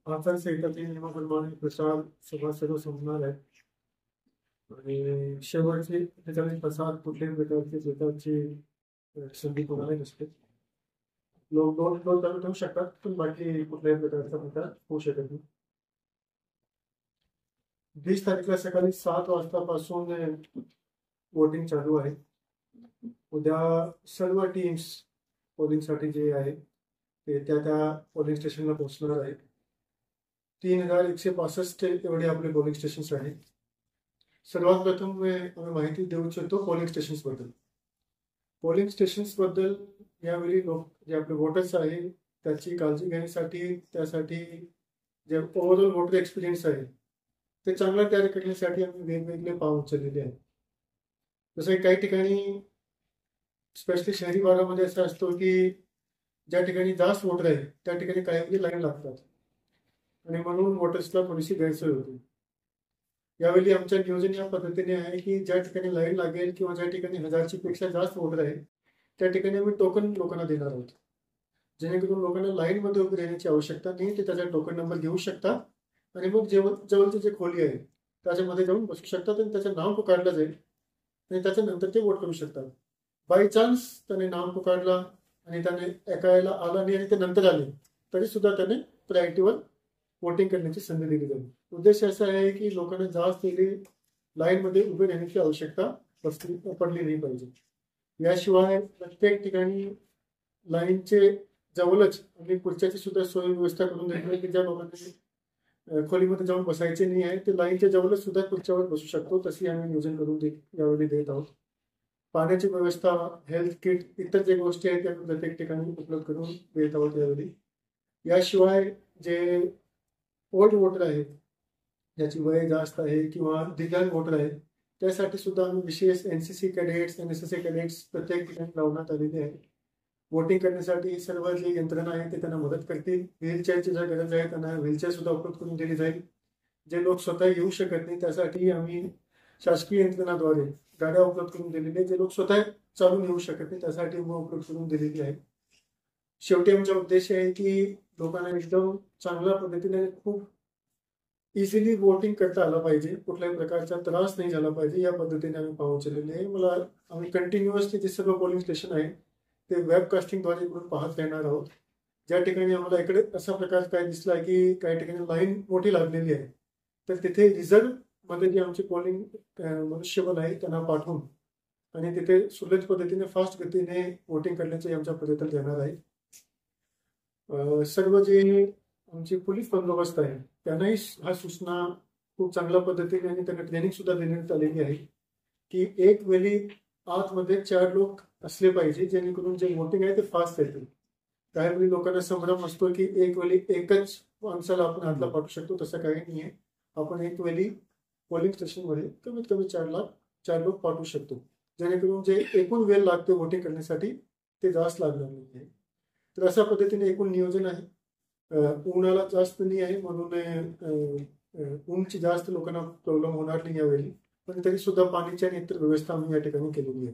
आचारसंहितेतील नियमाप्रमाणे प्रचार सभा सर्व संपणार आहे आणि शेवटची त्याच्यामध्ये प्रसार कुठल्याही प्रकारची संधी कोणालाही नसते. लोक दोन दोन चालू ठेवू शकतात पण बाकी कुठल्याही प्रकारचा प्रचार होऊ शकत नाही. 20 तारीखला सकाळी 7 वाजतापासून वोटिंग चालू आहे. उद्या सर्व टीम्स पोलिंगसाठी जे आहे ते त्या पोलिंग स्टेशनला पोहोचणार आहे. 3165 एवढे आपले पोलिंग स्टेशन्स आहेत. सर्वात प्रथम आम्ही माहिती देऊ इच्छितो पोलिंग स्टेशन्सबद्दल. पोलिंग स्टेशन्सबद्दल यावेळी लोक जे आपले वोटर्स आहेत त्याची काळजी घेण्यासाठी, त्यासाठी जे ओव्हरऑल वोटर एक्सपिरियन्स आहे ते चांगला तयार करण्यासाठी आम्ही वेगवेगळे पाऊल उचललेले आहेत. जसं काही ठिकाणी स्पेशली शहरी भागामध्ये असं असतो की ज्या ठिकाणी जास्त वोटर आहे त्या ठिकाणी काही लाईन लागतात आणि म्हणून वोटर्सला थोडीशी गैरसोय होती. यावेळी आमच्या नियोजन या पद्धतीने आहे की ज्या ठिकाणी लाईन लागेल किंवा ज्या ठिकाणी 1000ची पेक्षा जास्त वोटर आहे त्या ठिकाणी आम्ही टोकन लोकांना देणार आहोत, जेणेकरून लोकांना लाईनमध्ये उभी राहण्याची आवश्यकता नाही. ते त्याचा टोकन नंबर घेऊ शकतात आणि मग जवळची जे खोली आहे त्याच्यामध्ये जाऊन बसू शकतात आणि त्याचं नाव पुकारलं जाईल आणि त्याच्यानंतर ते वोट करू शकतात. बाय चान्स त्याने नाव पुकारला आणि त्याने ऐकायला आला नाही आणि ते नंतर आले तरी सुद्धा त्याने प्रायोरिटीवर वोटिंग करण्याची संधी दिली जाईल. उद्देश असा आहे की लोकांना जास्त लाईनमध्ये उभे राहण्याची आवश्यकता पडली नाही पाहिजे. याशिवाय प्रत्येक ठिकाणी लाईनचे जवळच आणि खुर्च्याची सुद्धा सोय व्यवस्था करून द्यायची की ज्या लोकांनी खोलीमध्ये जाऊन बसायचे नाही आहे ते लाईनच्या जवळच सुद्धा खुर्च्यावर बसू शकतो, तशी आम्ही नियोजन करून यावेळी देत आहोत. पाण्याची व्यवस्था, हेल्थ किट, इतर जे गोष्टी आहेत त्या प्रत्येक ठिकाणी उपलब्ध करून देत आहोत यावेळी. याशिवाय जे ओल्ड वोटर आहेत ज्याची वय जास्त आहे किंवा दिव्यांग वोटर आहेत त्यासाठी सुद्धा आम्ही विशेष NCC कॅडेट्स, NSS कॅडेट्स प्रत्येक ठिकाणी लावण्यात आलेले आहेत. वोटिंग करण्यासाठी सर्व जी यंत्रणा आहे ते त्यांना मदत करतील. व्हीलचेअरची जर गरज आहे त्यांना व्हीलचेअर सुद्धा उपलब्ध करून दिली जाईल. जे लोक स्वतः येऊ शकत नाही त्यासाठी आम्ही शासकीय यंत्रणाद्वारे गाड्या उपलब्ध करून दिलेल्या, जे लोक स्वतः चालून येऊ शकत नाही त्यासाठी उपलब्ध करून दिलेली आहे. शेवटी आमचा उद्देश आहे की लोकांना एकदम चांगल्या पद्धतीने खूप इझिली वोटिंग करता आलं पाहिजे, कुठल्याही प्रकारचा त्रास नाही झाला पाहिजे या पद्धतीने आम्ही पाऊल उचललेले आहे. आम्ही कंटिन्युअसली जे सर्व पोलिंग स्टेशन आहे ते वेबकास्टिंगद्वारे पाहत राहणार आहोत. ज्या ठिकाणी आम्हाला इकडे असा प्रकार काय दिसला की काही ठिकाणी लाईन मोठी लागलेली आहे तर तिथे रिझर्व्ह मध्ये जे आमचे पोलिंग मनुष्यबळ आहे त्यांना पाठवून आणि तिथे सुलभ पद्धतीने फास्ट गतीने वोटिंग करण्याचे आमच्या प्रयत्न घेणार आहे. सर्व जे आमची पोलीस बंदोबस्त आहे त्यांनाही हा सूचना खूप चांगल्या पद्धतीने आणि त्यांना ट्रेनिंग सुद्धा देण्यात आलेली आहे की एक वेळी आतमध्ये 4 लोक असले पाहिजे जेणेकरून जे वोटिंग आहे ते फास्ट येतील. काही वेळी लोकांना संभ्रम असतो की एक वेळी एकच माणसाला आपण हातला पाठवू शकतो, तसं काही नाही आहे. आपण एक वेळी पोलिंग स्टेशनमध्ये कमीत कमी 4 लोक पाठवू शकतो, जेणेकरून जे एकूण वेळ लागते वोटिंग करण्यासाठी ते जास्त लागणार नाही. तर अशा पद्धतीने एकूण नियोजन आहे. उन्हाळा जास्त नाही आहे म्हणून ऊनची जास्त लोकांना प्रॉब्लेम होणार नाही यावेळी, पण तरी सुद्धा पाण्याची आणि इतर व्यवस्था आम्ही या ठिकाणी केलेली आहे.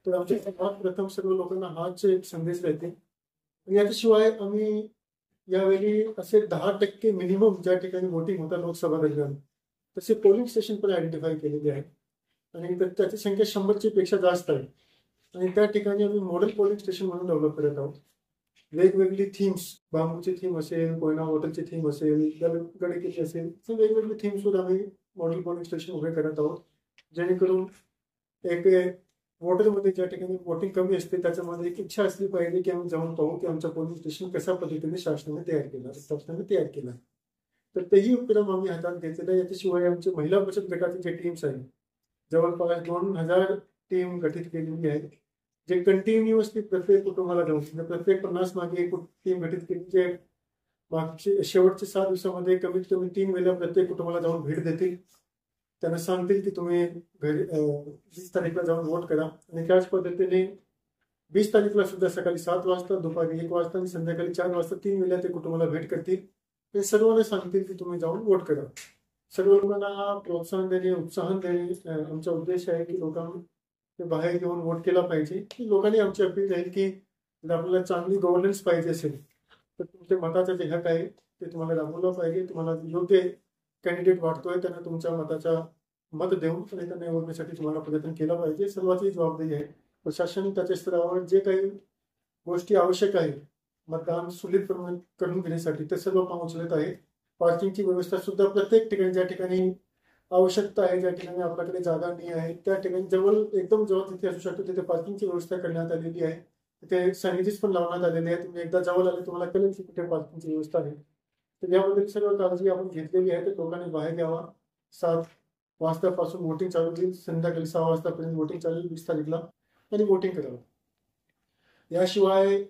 तर आमच्या सर्वात प्रथम सर्व लोकांना हाच एक संदेश राहते. आणि याच्याशिवाय आम्ही यावेळी असे 10% मिनिमम ज्या ठिकाणी वोटिंग होता लोकसभा दरम्यान तसे पोलिंग स्टेशन पण आयडेंटिफाय केलेले आहे आणि त्याची संख्या 100ची पेक्षा जास्त आहे आणि त्या ठिकाणी आम्ही मॉडेल पोलिंग स्टेशन म्हणून डेव्हलप करत आहोत. वेगवेगळी थीम्स, बांबूची थीम असेल, कोयना वॉटरची थीम असेल, गडकिल्ली असेल, तर वेगवेगळी थीम्सवर आम्ही मॉडेल पोलिंग स्टेशन उभे करत आहोत, जेणेकरून एक वोटरमध्ये ज्या ठिकाणी वोटिंग कमी असते त्याच्यामध्ये एक इच्छा असली पाहिजे की आम्ही जाऊन पाहू की आमचं पोलिंग स्टेशन कशा पद्धतीने शासनाने तयार केलं. तर तेही उपक्रम आम्ही हातात घेतलेला. याच्याशिवाय आमचे महिला बचत गटाचे जे टीम्स आहेत जवळपास 2000 टीम गठीत केलेली आहे, जे कंटिन्युअसली प्रत्येक कुटुंबाला जाऊन प्रत्येक 50 मागे एक टीम गठीत केली, जे मागचे शेवटचे 7 दिवसामध्ये कमीत कमी 3 वेळा प्रत्येक कुटुंबाला जाऊन भेट देतील. त्यांना सांगतील की तुम्ही घरी 20 तारीखला जाऊन वोट करा आणि त्याच पद्धतीने 20 तारीखला सुद्धा सकाळी 7 वाजता, दुपारी 1 वाजता आणि संध्याकाळी 4 वाजता 3 वेळा ते कुटुंबाला भेट करतील. ते सर्वांना सांगतील की तुम्ही जाऊन वोट करा. सर्व लोकांना प्रोत्साहन देणे, उत्साहन देणे आमचा उद्देश आहे की लोकांना बाहेर घेऊन वोट केला पाहिजे. की लोकांनी आमची अपील राहील की जर आपल्याला चांगली गव्हर्नन्स पाहिजे असेल तर तुमच्या मताचा जे हक आहे ते तुम्हाला राबवलं पाहिजे. तुम्हाला योग्य कॅन्डिडेट वाटतोय त्यांना तुमच्या मताचा मत देऊन आणि त्यांना निवडण्यासाठी तुम्हाला प्रयत्न केला पाहिजे. सर्वांची जबाबदारी आहे. प्रशासन त्याच्या स्तरावर जे काही गोष्टी आवश्यक आहे मतदान सुलभप्रमाणे करून घेण्यासाठी ते सर्व पाऊल उचलत आहे. पार्किंगची व्यवस्था सुद्धा प्रत्येक ठिकाणी ज्या ठिकाणी आवश्यकता आहे, ज्या ठिकाणी आपल्याकडे जागा नाही आहे त्या ठिकाणी एकदम जवळ तिथे असू शकतो तिथे पार्किंगची व्यवस्था करण्यात आलेली आहे. तिथे सॅनिटाईज पण लावण्यात आलेले आहे. तुम्ही एकदा जवळ आले तुम्हाला कळेल की कुठे पार्किंगची व्यवस्था आहे. तर याबद्दल सर्व काळजी आपण घेतलेली आहे. तर लोकांनी बाहेर यावा. 7 वाजतापासून वोटिंग चालू होईल. संध्याकाळी 6 वाजतापर्यंत वोटिंग चालू होईल 20 तारीखला आणि वोटिंग करावं. याशिवाय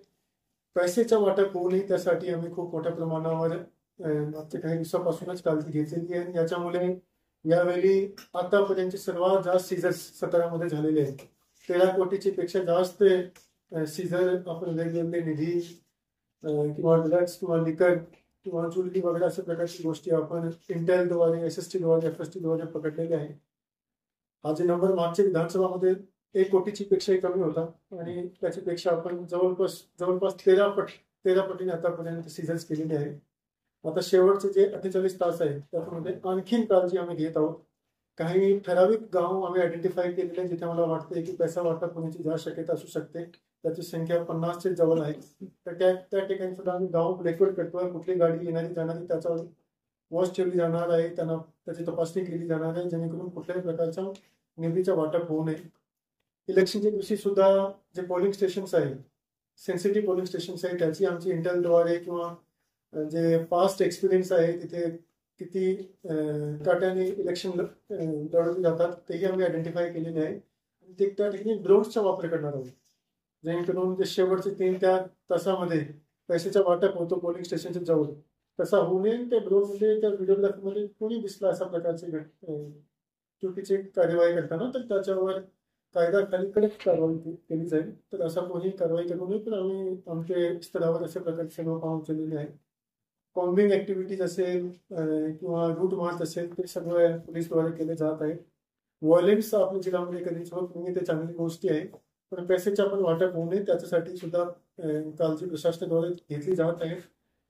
पैशाचा वाटप होऊ नये त्यासाठी आम्ही खूप मोठ्या प्रमाणावर मागच्या काही दिवसापासूनच काळजी घेतलेली आहे. याच्यामुळे यावेळी आतापर्यंत सर्वात जास्त सीझर्स साताऱ्यामध्ये झालेले आहेत. 13 कोटीची पेक्षा जास्त सीझर आपण वेगवेगळे निधी किंवा ड्रग्स किंवा लिकर किंवा ज्वेलरी वगैरे अशा प्रकारची गोष्टी आपण इंटेलद्वारे SST द्वारे FST द्वारे पकडलेले आहे. हा जे नंबर मागच्या विधानसभामध्ये 1 कोटीची पेक्षाही कमी होता आणि त्याच्यापेक्षा आपण जवळपास 13 पटीने आतापर्यंत सीझर्स केलेले आहे. आता शेवटचे जे 48 तास आहेत त्यामध्ये आणखीन काळजी आम्ही घेत आहोत. काही ठराविक गाव आम्ही आयडेंटिफाय केलेले जिथे मला वाटते की पैसा वाटप होण्याची जास्त शक्यता असू शकते. त्याची संख्या 50च्या जवळ आहे. तर त्या ठिकाणी सुद्धा आम्ही गाव ब्लॅकआउट करतोय. कुठली गाडी येणारी जाणारी त्याच्यावर वॉच ठेवली जाणार आहे. त्यांना त्याची तपासणी केली जाणार आहे जेणेकरून कुठल्याही प्रकारचा निधीचा वाटप होऊ नये. इलेक्शनच्या दिवशी सुद्धा जे पोलिंग स्टेशन्स आहेत, सेन्सिटिव्ह पोलिंग स्टेशन्स आहेत, त्याची आमची इंटेलद्वारे किंवा जे पास्ट एक्सपिरियन्स आहे तिथे किती काट्याने इलेक्शन लढवली जातात तेही आम्ही आयडेंटिफाय केलेले आहे. त्या ठिकाणी ड्रोन्सचा वापर करणार आहोत जेणेकरून जे शेवटचे 3-4 तासामध्ये पैशाचा वाटप होतो पोलिंग स्टेशनच्या जवळ तसा होऊ नये. त्या ड्रोनमध्ये त्या व्हिडिओग्राफीमध्ये कोणी दिसला अशा प्रकारचे चुकीची कार्यवाही करताना तर त्याच्यावर कायद्याखाली कडक कारवाई केली जाईल. तर असा कोणी कारवाई करू नये. पण आम्ही आमच्या स्तरावर अशा प्रकारचे सर्व पाऊल उचललेले आहे. कॉम्बिंग ऍक्टिव्हिटीज असेल किंवा रूट मार्च असेल ते सगळं पोलीसद्वारे केले जात आहे. व्हायलेन्स आपल्या जिल्ह्यामध्ये कधीच होत नाही ते चांगली गोष्टी आहे. पण पैशाचे आपण वाटप होऊ नये त्याच्यासाठी सुद्धा काळजी प्रशासनाद्वारे घेतली जात आहे.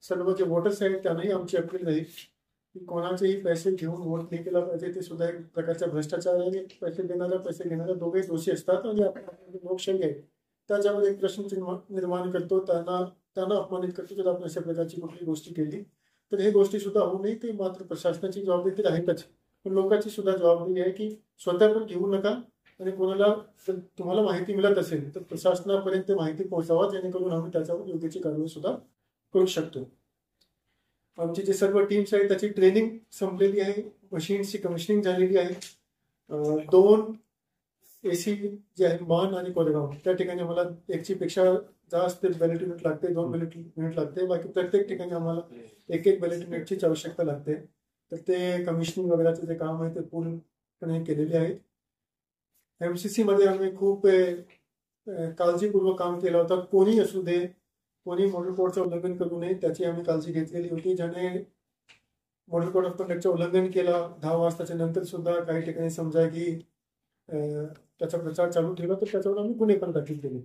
सर्व जे वोटर्स आहेत त्यांनाही आमची अपील आहे की कोणाचेही पैसे घेऊन वोट नाही केला पाहिजे. ते सुद्धा एक प्रकारचा भ्रष्टाचार आहे. पैसे घेणारा दोघेही दोषी असतात आणि आपण लोकशाही आहे त्याच्यामध्ये एक प्रश्न निर्माण करतो, त्यांना अपमानित करतो जर आपण अशा प्रकारची कुठली गोष्टी केली तर हे गोष्टी सुद्धा होऊ नये. ते मात्र प्रशासनाची जबाबदारी आहेच पण लोकांची सुद्धा जबाबदारी आहे की स्वतः पण घेऊ नका आणि कोणाला तुम्हाला माहिती मिळत असेल तर प्रशासनापर्यंत माहिती पोहोचावा जेणेकरून आम्ही त्याच्यावर योग्यची कारवाई सुद्धा करू शकतो. आमची जे सर्व टीम्स आहेत त्याची ट्रेनिंग संपलेली आहे. मशीन्सची कमिशनिंग झालेली आहे. 2 AC जे आहे मान आणि कोरेगाव त्या ठिकाणी आम्हाला एकची पेक्षा जास्त बॅलेट युनिट लागते. 2 बॅलेट युनिट लागते. बाकी प्रत्येक ठिकाणी आम्हाला 1 बॅलेट युनिटचीच आवश्यकता लागते. तर ते कमिशनिंग वगैरेचे जे काम आहे ते पूर्णपणे केलेले आहेत. MCC मध्ये आम्ही खूप काळजीपूर्वक काम केलं होतं. कोणी असू दे कोणी मॉडेल कोडचं उल्लंघन करू नये त्याची आम्ही काळजी घेतलेली होती. ज्याने मॉडेल कोड ऑफ कंडक्टचं उल्लंघन केलं 10 वाजताच्या नंतर सुद्धा काही ठिकाणी समजा की त्याचा प्रचार चालू ठेवला तर त्याच्यावर आम्ही गुन्हे पण दाखल केले.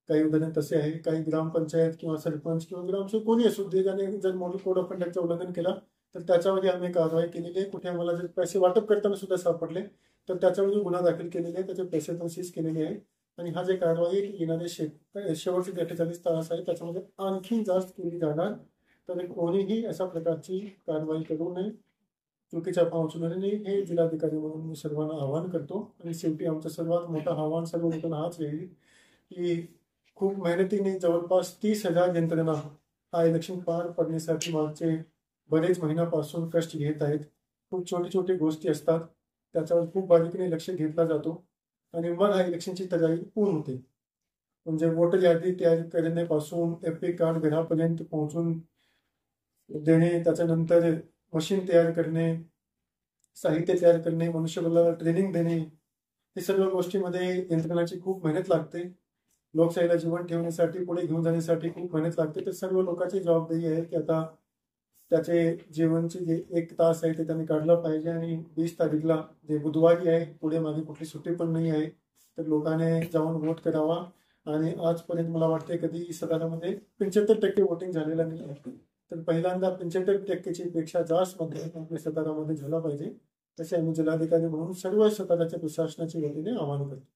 काही उदाहरण तसे आहे. काही ग्रामपंचायत किंवा सरपंच किंवा ग्रामसेवक कोणी असू दे ज्याने जर मॉडेल कोड ऑफ कंडक्टचं उल्लंघन केलं तर त्याच्यामध्ये आम्ही कारवाई केलेली आहे. कुठे आम्हाला जर पैसे वाटप करताना सुद्धा सापडले तर त्याच्यामध्ये गुन्हा दाखल केलेले आहे. त्याचे पैसे पण सीज केलेले आहे. आणि हा जे कारवाई येणारे शेवटचे 48 तास आहे त्याच्यामध्ये आणखी जास्त केली जाणार. तर कोणीही अशा प्रकारची कारवाई करू नये, चुकीच्या पाऊल उचलू नये हे जिल्हाधिकारी म्हणून मी सर्वांना आवाहन करतो. आणि शेवटी आमचं सर्वात मोठं आव्हान सर्व लोकांना हाच राहील की खूप मेहनतीने जवळपास 30,000 यंत्रणा हा इलेक्शन पार पडण्यासाठी मागचे बरेच महिन्यापासून कष्ट घेत आहेत. खूप छोटी गोष्टी असतात त्याच्यावर खूप बारीकीने लक्ष घेतला जातो आणि मग हा इलेक्शनची तयारी पूर्ण होते. म्हणजे वोटर यादी तयार करण्यापासून FP कार्ड घरापर्यंत पोहोचून देणे, त्याच्यानंतर मशीन तयार करणे, साहित्य तयार करणे, मनुष्यबळाला ट्रेनिंग देणे, हे सर्व गोष्टीमध्ये यंत्रणाची खूप मेहनत लागते. लोकशाहीला जीवन ठेवण्यासाठी पुढे घेऊन जाण्यासाठी खूप मेहनत लागते. तर सर्व लोकांची जबाबदारी आहे की आता त्याचे जीवनचे जे 1 तास आहे ते त्यांनी काढला पाहिजे. आणि 20 तारीखला जे बुधवारी आहे पुढे मागे कुठली सुट्टी पण नाही आहे तर लोकांनी जाऊन वोट करावा. आणि आजपर्यंत मला वाटते कधी सातारामध्ये 75% वोटिंग झालेलं नाही. तर पहिल्यांदा 75%ची पेक्षा जास्त मतदान आपल्या सातारामध्ये झाला पाहिजे, तसे आम्ही जिल्हाधिकारी म्हणून सर्व साताराच्या प्रशासनाच्या वतीने आवाहन करतो.